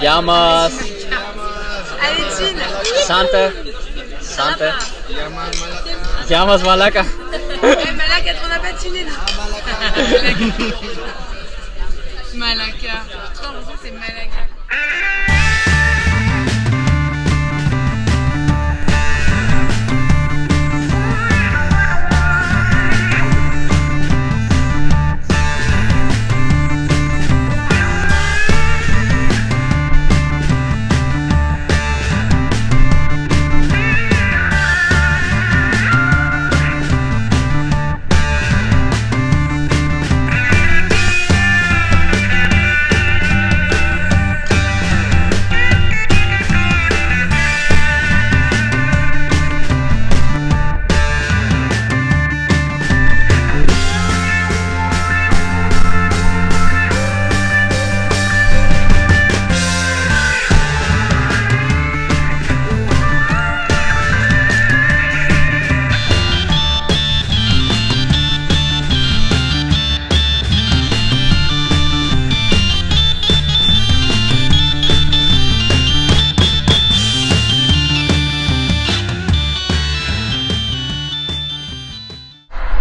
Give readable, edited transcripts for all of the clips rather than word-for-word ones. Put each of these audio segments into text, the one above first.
Llamas. Allez, Jean. Sante. Sante. Llamas Malaca. Malaca, on n'a pas de tunnel. Malaca. J'ai l'impression que c'est Malaga.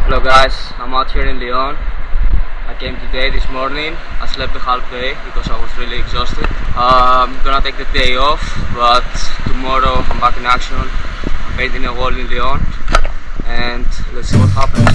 Hello guys, I'm out here in Lyon. I came today, this morning. I slept the half day because I was really exhausted. I'm gonna take the day off, but tomorrow I'm back in action. I'm painting a wall in Lyon and let's see what happens.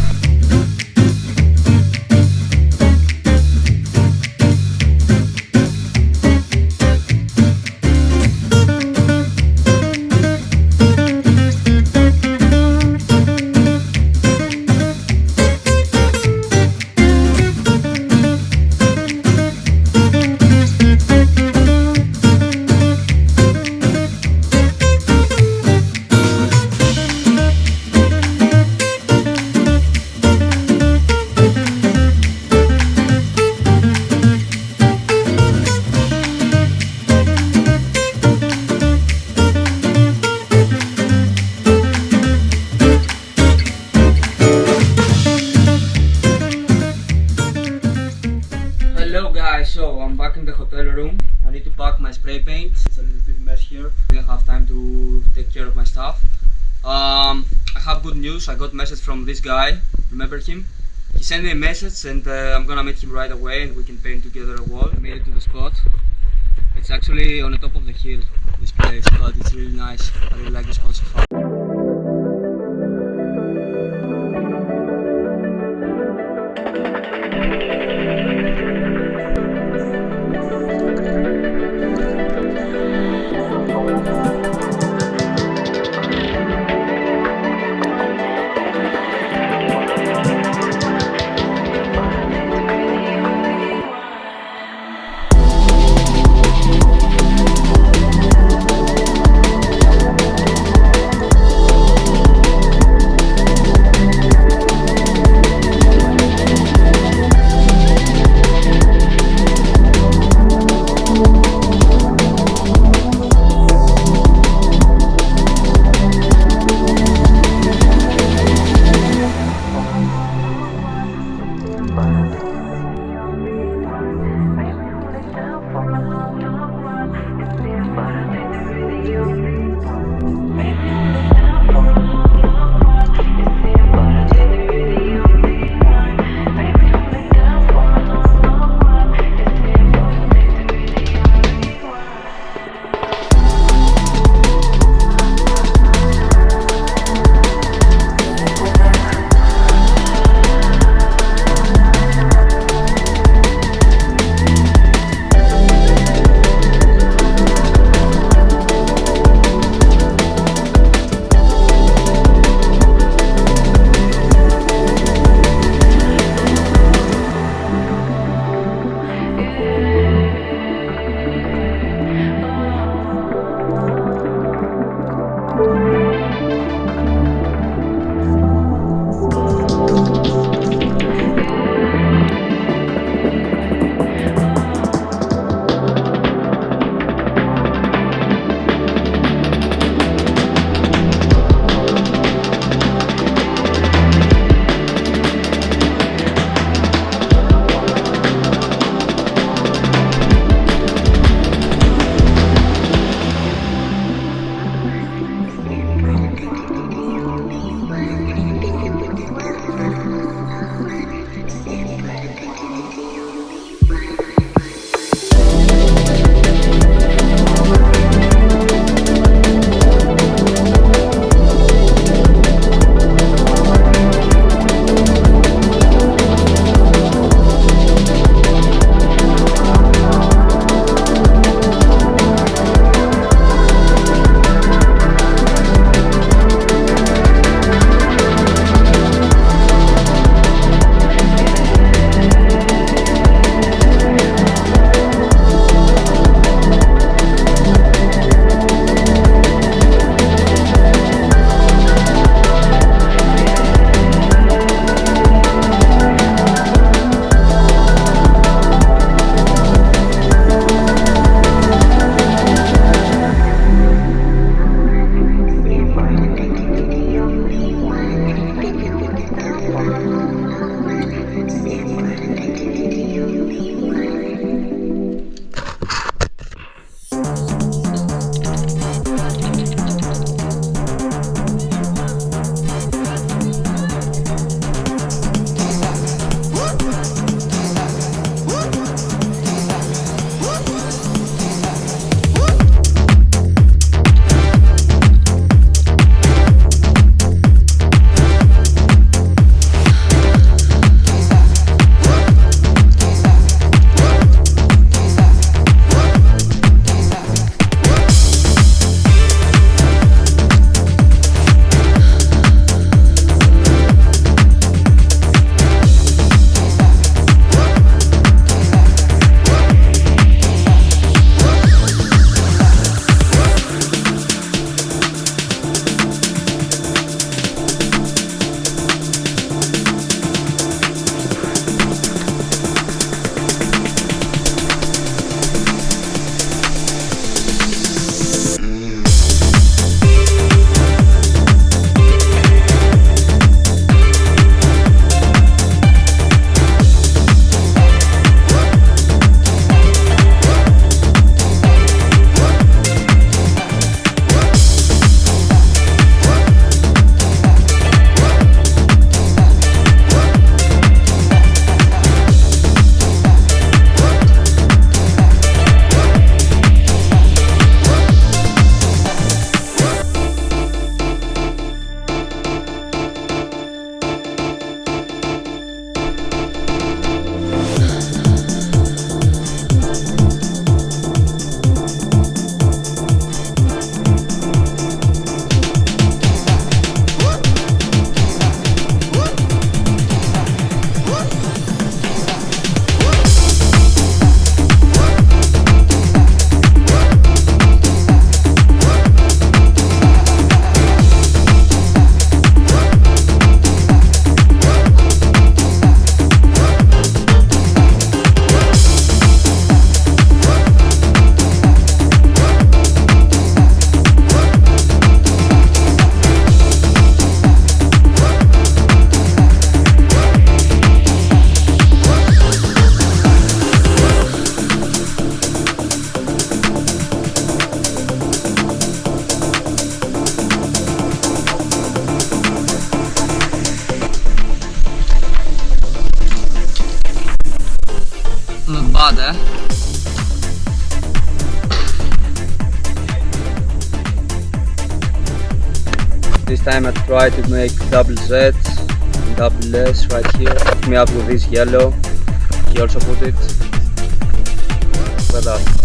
Hello guys, so I'm back in the hotel room. I need to pack my spray paint. It's a little bit mess here. I didn't have time to take care of my stuff. I have good news. I got a message from this guy. Remember him? He sent me a message and I'm gonna meet him right away and we can paint together a wall. I made it to the spot. It's actually on the top of the hill, this place, but it's really nice. I really like the spot so far. This time I tried to make double Z and double S right here. Hooked me up with this yellow. He also put it. Look at that.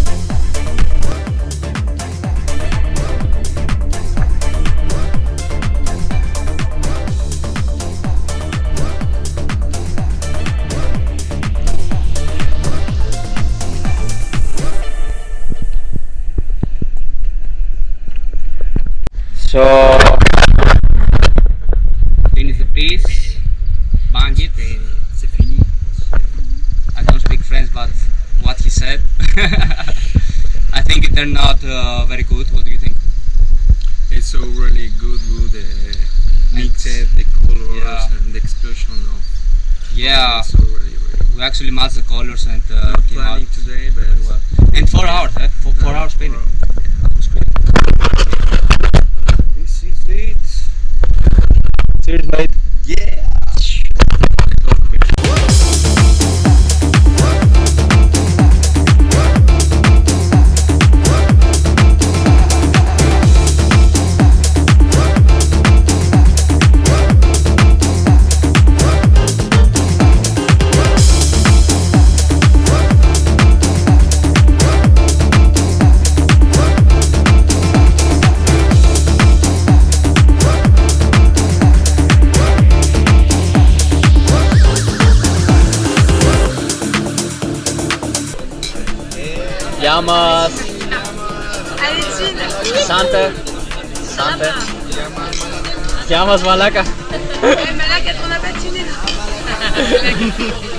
So finish the piece, bang it, c'est fini. I don't speak French, but what he said. I think it turned out very good. What do you think? It's so really good mixed the colors Yeah. and the explosion of Yeah, so really we actually matched the colors and not came out planning today, but very well. And 4 hours, eh? 4 hours painting. That was great. This is it. Cheers, mate. Yeah. Llamas, Allez, Jean. Santa, Llamas, Malaca. Malak, on n'a pas tuné là.